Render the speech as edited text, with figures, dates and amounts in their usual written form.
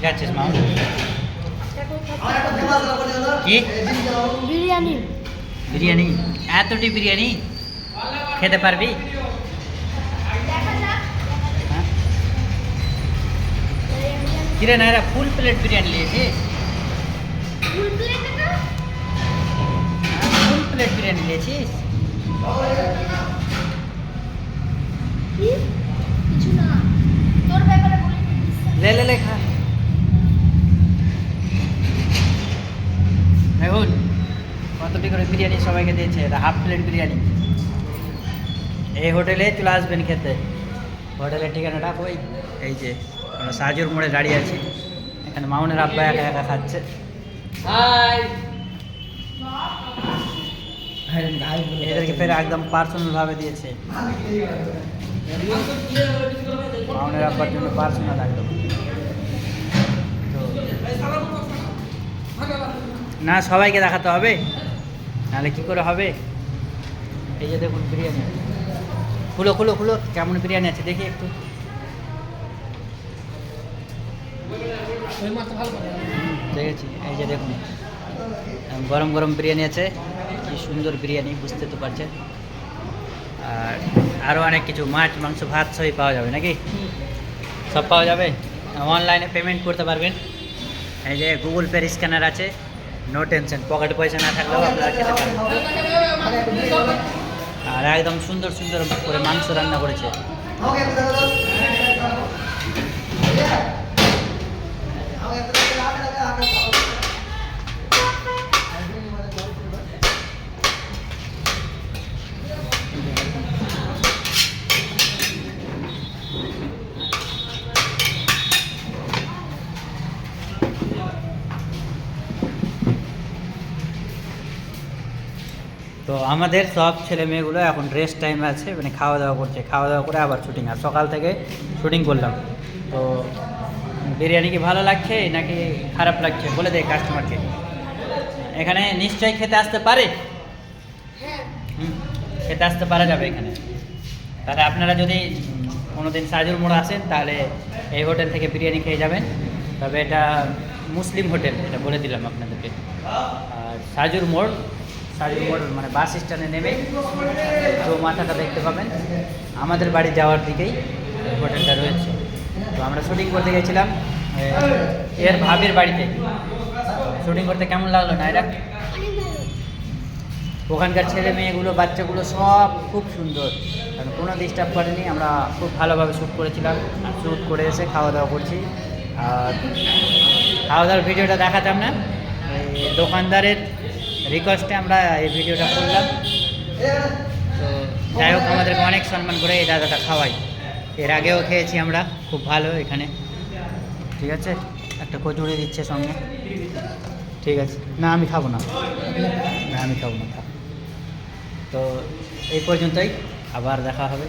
যাচ্ছিস মা কি বিরিয়ানি বিরিয়ানি এতটি বিরিয়ানি খেতে পারবি হ্যাঁ? কিরে নাইরা ফুল প্লেট বিরিয়ানি নিয়েছিস ফুল প্লেট না ফুল প্লেট বিরিয়ানি নিয়েছিস কি কিছু না তোর ব্যাপারে বলে দিস ले ले ले खा দেখুন কতটি করে বিরিয়ানি সবাইকে দিয়েছে এটা হাফ প্লেট বিরিয়ানি এই হোটেলে চলে আসবেন খেতে হোটেলের ঠিকানাটা কই এই যে আমরা সাজুর মোড়ে দাঁড়িয়ে আছি এখানে মাউনের আব্বা একা একা খাচ্ছে এদেরকে ফের একদম পার্সোনাল ভাবে দিয়েছে মাউনের আব্বার জন্য পার্সোনাল একদম না সবাইকে দেখাতে হবে নাহলে কি করে হবে এই যে দেখুন বিরিয়ানি খুলো খুলো খুলো কেমন বিরিয়ানি আছে দেখি একটু দেখেছি এই যে দেখুন গরম গরম বিরিয়ানি আছে কি সুন্দর বিরিয়ানি বুঝতে তো পারছেন আর আরও অনেক কিছু মাছ মাংস ভাত সবই পাওয়া যাবে নাকি সব পাওয়া যাবে অনলাইনে পেমেন্ট করতে পারবেন এই যে গুগল পের স্ক্যানার আছে নো টেনশন পকেটে পয়সা না থাকলেও আপনারা খেতে পারেন আর একদম সুন্দর সুন্দর করে মাংস রান্না করেছে তো আমাদের সব ছেলে মেয়েগুলো এখন রেস্ট টাইম আছে মানে খাওয়া দাওয়া করছে খাওয়া দাওয়া করে আবার শুটিং আর সকাল থেকে শুটিং করলাম তো বিরিয়ানি কি ভালো লাগছে নাকি খারাপ লাগছে বলে দেয় কাস্টমারকে এখানে নিশ্চয়ই খেতে আসতে পারে হ্যাঁ খেতে আসতে পারা যাবে এখানে তাহলে আপনারা যদি কোনোদিন সাজুর মোড় আসেন তাহলে এই হোটেল থেকে বিরিয়ানি খেয়ে যাবেন তবে এটা মুসলিম হোটেল এটা বলে দিলাম আপনাদেরকে আর সাজুর মোড় মানে বাস স্ট্যান্ডে নেমে তো মাথাটা দেখতে পাবেন আমাদের বাড়ি যাওয়ার দিকেই হোটেলটা রয়েছে তো আমরা শুটিং করতে গেছিলাম এর ভাবির বাড়িতে শুটিং করতে কেমন লাগলো নাইরা অনেক ভালো ওখানকার ছেলে মেয়েগুলো বাচ্চাগুলো সব খুব সুন্দর কারণ কোনো ডিস্টার্ব করেনি আমরা খুব ভালোভাবে শ্যুট করেছিলাম আর শ্যুট করে এসে খাওয়া দাওয়া করছি আর খাওয়া দাওয়ার ভিডিওটা দেখাতাম না এই দোকানদারের রিকোয়েস্টে আমরা এই ভিডিওটা করলাম তো যাই হোক আমাদেরকে অনেক সম্মান করে এই দাদাটা খাওয়াই এর আগেও খেয়েছি আমরা খুব ভালো এখানে ঠিক আছে একটা কচুরি দিচ্ছে সঙ্গে ঠিক আছে না আমি খাবো না আমি খাবো না তো এই পর্যন্তই আবার দেখা হবে